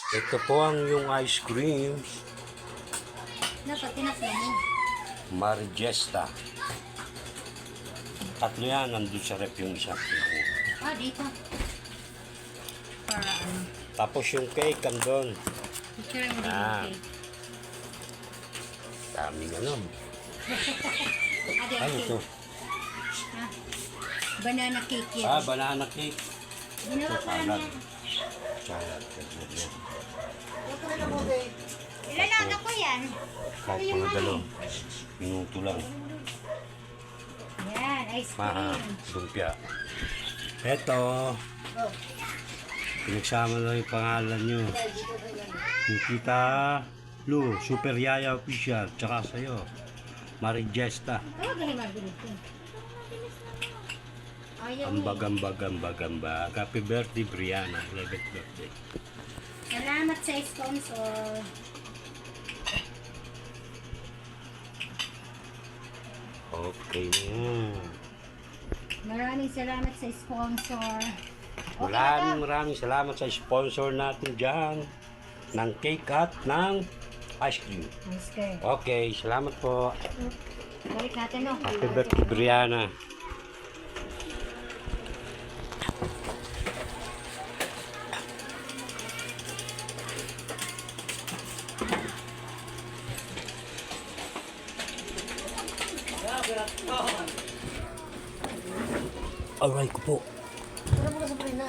Ito po ang yung ice cream. Dapat tinapla mo. Marigesta. Tatlo yan, nandun sa rep yung isa. Ah, dito. Para ano. Tapos yung cake, andun. Picture mo din Ah. yung cake. Daming ano. Ah, di ang Ano cake. to? Ah, banana cake yan. Ah, banana cake. Ginawa Ito, pa lang salad. yan. Salad. Ilalaga ko yan. Kahit mga dalaw. Minuto lang. Yan, ice Maha, cream. lumpia. Eto, Oh. pinagsama na yung pangalan nyo. Nikita Lu, Super Yaya Official, tsaka sa'yo, Marigesta. Oh, dahil magulit ko. Ayaw Ambag. Happy birthday, Brianna. 11th birthday. Salamat sa sponsor. Okay na yan. Maraming salamat sa sponsor. Okay na ba? Maraming salamat sa sponsor natin dyan ng cake at ng ice cream. Ice cream. Okay, salamat po. Balik natin, no? Happy birthday, Brianna. Aray ko po. Wala mo ka sa prina.